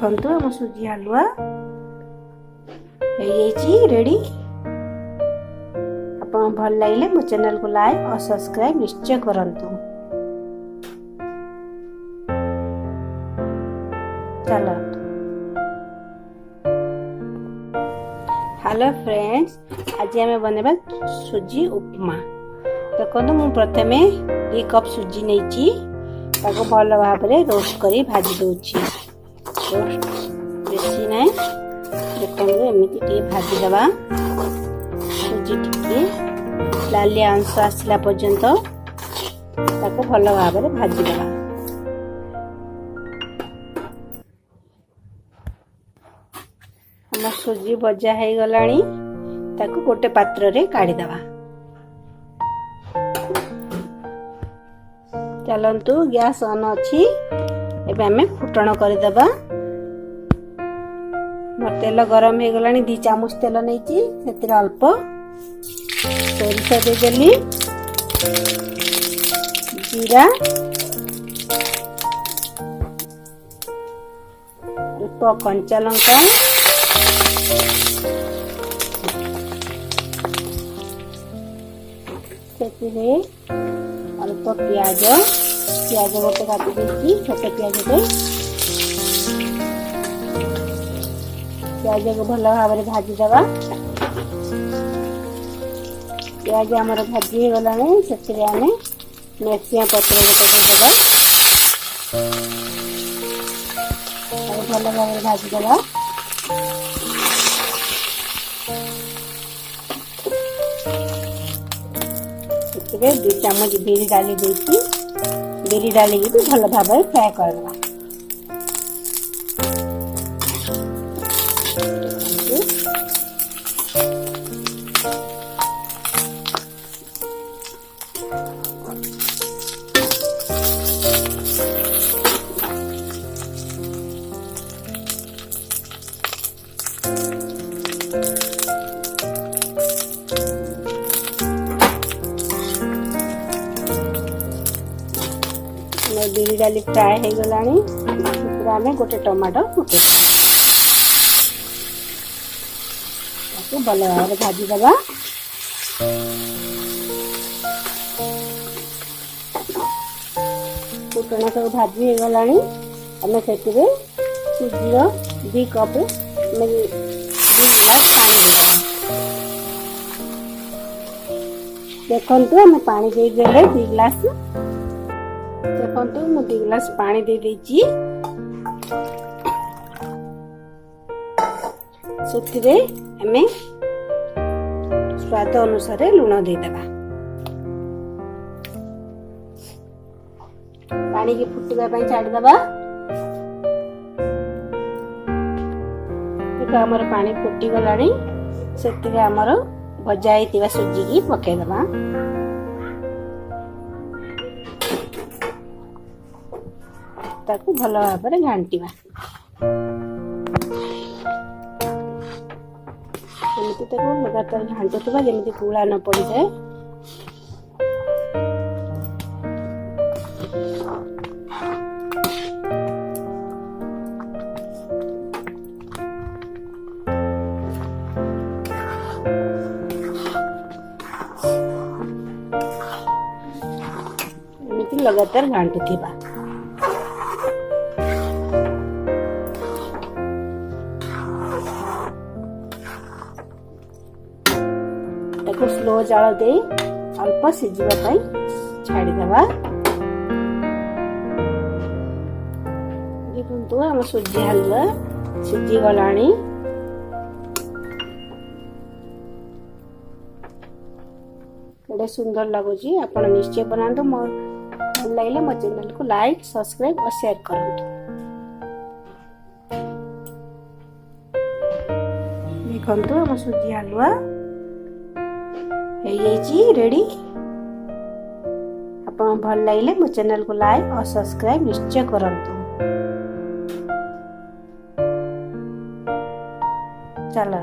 देखंतु हम सुजी हलवा रेडी। आपन भल लगे मो चैनल को लाइक और सब्सक्राइब निश्चय करंतु। चलो हेलो फ्रेंड्स, आज आम बनवा सुजी उपमा। देखो मु प्रथमे 2 कप सुजी नहीं भल भाव रोस्ट कर भाजी दूची। बेसी ना देखो एमती भाजीदबा सुजी टी लालिया अंश आसला पर्यंत भल भाव भाजीदबा। हम सुजी भजा हो गलानी गोटे पात्र रे काढ़ी दबा। चलंतु गैस ऑन अच्छी एबे हमें फुटण करदेबा। मोर तेल गरम हो गलानी 2 चामच तेल नहीं से अल्प सोरिष देदेली, जीरा, अल्प कंचा लंका, से अल्प प्याज गोटे काटी देती छोट प्याज को भल भाव भाजी दबा। प्याज आमर भाजी हो गला से मेसिया पत्र गोटे देदबा भल भाव भाजी दबा। से 2 चामच बिरी डाली देती बिरी डाली भी भल भाव फ्राए करवा। बिरी डाली फ्राए हो गलानी आम गोटे टमाटो फुटे भल भाव भाजी दबा। फुटण सब भाजी हो गलानी आम से सुजी 2 कप 2 गिलास पानी देदेबा। देखंतु आम पानी देदेले 2 गिलास। देखंतु मु 2 गिलास पानी दे देची। सुथिरे हमें स्वाद अनुसार लूण दे देबा। पानी की फुटवा पई छाड़ देबा। देखो हमर पानी फुटी गलानी सेतिरे हमर भजा हितिबा सुजी की पके देबा। ताकू भल भाव घांटीबा। एमती लगातार घांटुवा जमी पुला न पड़ जाए। एमती लगातार घांटुवा। स्लो जाल दे अल्प सिझा छाड़ीदबा। देखो आम सुजी हलवा सिझी गलानी। केडे सुंदर लगुच। आप निश्चय बनातु। भल लगे मो चैनल को लाइक सब्सक्राइब और शेयर करंतु। देखंतु आम सुजी हलवा रेडी। आपन भल लगे मो चैनल को लाइक और सब्सक्राइब निश्चय करंतु। चलो।